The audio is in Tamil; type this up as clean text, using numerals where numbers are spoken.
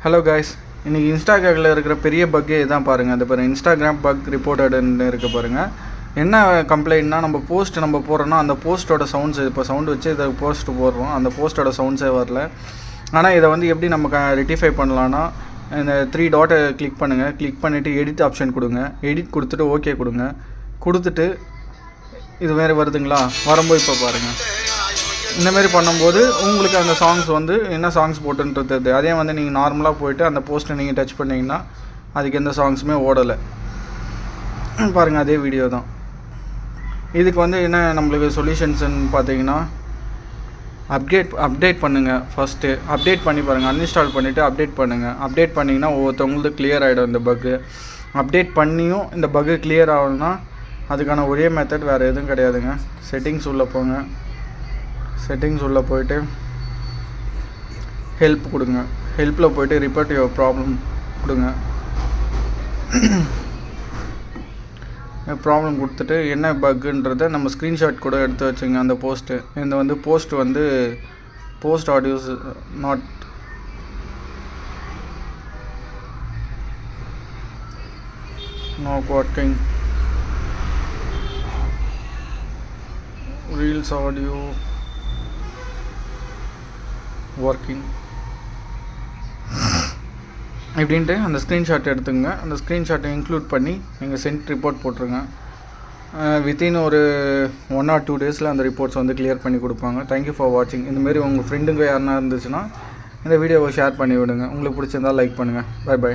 ஹலோ கைஸ், இன்றைக்கி இன்ஸ்டாகிராமில் இருக்கிற பெரிய பக்கே இதான் பாருங்கள். அது பாருங்கள், இன்ஸ்டாகிராம் பக் ரிப்போர்ட்டடுன்னு இருக்குது பாருங்கள். என்ன கம்ப்ளைண்ட்னா, நம்ம போஸ்ட் போடுறோன்னா அந்த போஸ்ட்டோட சவுண்ட்ஸ், இப்போ சவுண்டு வச்சு இதை போஸ்ட்டு போடுறோம், அந்த போஸ்ட்டோட சவுண்ட்ஸே வரல. ஆனால் இதை எப்படி நம்ம ரெட்டிஃபை பண்ணலான்னா, இந்த 3 டாட்டை கிளிக் பண்ணுங்கள். கிளிக் பண்ணிவிட்டு எடிட் ஆப்ஷன் கொடுங்க. எடிட் கொடுத்துட்டு ஓகே கொடுங்க. கொடுத்துட்டு இதுமாரி வருதுங்களா, வரும்போது இப்போ பாருங்கள், இந்தமாரி பண்ணும்போது உங்களுக்கு அந்த சாங்ஸ் என்ன சாங்ஸ் போட்டுன்றது. அதே நீங்கள் நார்மலாக போய்ட்டு அந்த போஸ்ட்டை நீங்கள் டச் பண்ணிங்கன்னா அதுக்கு எந்த சாங்ஸுமே ஓடலை பாருங்கள். அதே வீடியோ தான். இதுக்கு என்ன நம்மளுக்கு சொல்யூஷன்ஸ்ன்னு பார்த்தீங்கன்னா, அப்டேட் பண்ணுங்கள். ஃபஸ்ட்டு அப்டேட் பண்ணி பாருங்கள். அன்இன்ஸ்டால் பண்ணிவிட்டு அப்டேட் பண்ணுங்கள். அப்டேட் பண்ணிங்கன்னா ஒவ்வொருத்தவங்களுக்கு கிளியர் ஆகிடும் இந்த பக்கு. அப்டேட் பண்ணியும் இந்த பக்கு கிளியர் ஆகணும்னா அதுக்கான ஒரே மெத்தட் வேறு எதுவும் கிடையாதுங்க. செட்டிங்ஸ் உள்ளே போங்க. செட்டிங்ஸ் உள்ளே போய்ட்டு ஹெல்ப் கொடுங்க. ஹெல்ப்பில் போய்ட்டு ரிப்போர்ட் யுவர் ப்ராப்ளம் கொடுங்க. ப்ராப்ளம் கொடுத்துட்டு என்ன பக்குன்றதை நம்ம ஸ்க்ரீன்ஷாட் கூட எடுத்து வச்சுங்க. அந்த போஸ்ட்டு இந்த post audios not working, reels audio working இப்படின்ட்டு அந்த ஸ்க்ரீன்ஷாட் எடுத்துங்க. அந்த ஸ்க்ரீன்ஷாட்டை இன்க்ளூட் பண்ணி நீங்கள் சென்ட் ரிப்போர்ட் போட்டுருங்க. வித்தின் ஒரு 1 or 2 டேஸில் அந்த ரிப்போர்ட்ஸ் கிளியர் பண்ணி கொடுப்பாங்க. தேங்க்யூ ஃபார் வாட்சிங். இந்தமாரி உங்கள் ஃப்ரெண்டுங்க யாருனா இருந்துச்சுன்னா இந்த வீடியோவை ஷேர் பண்ணி விடுங்க. உங்களுக்கு பிடிச்சிருந்தால் லைக் பண்ணுங்கள். பை.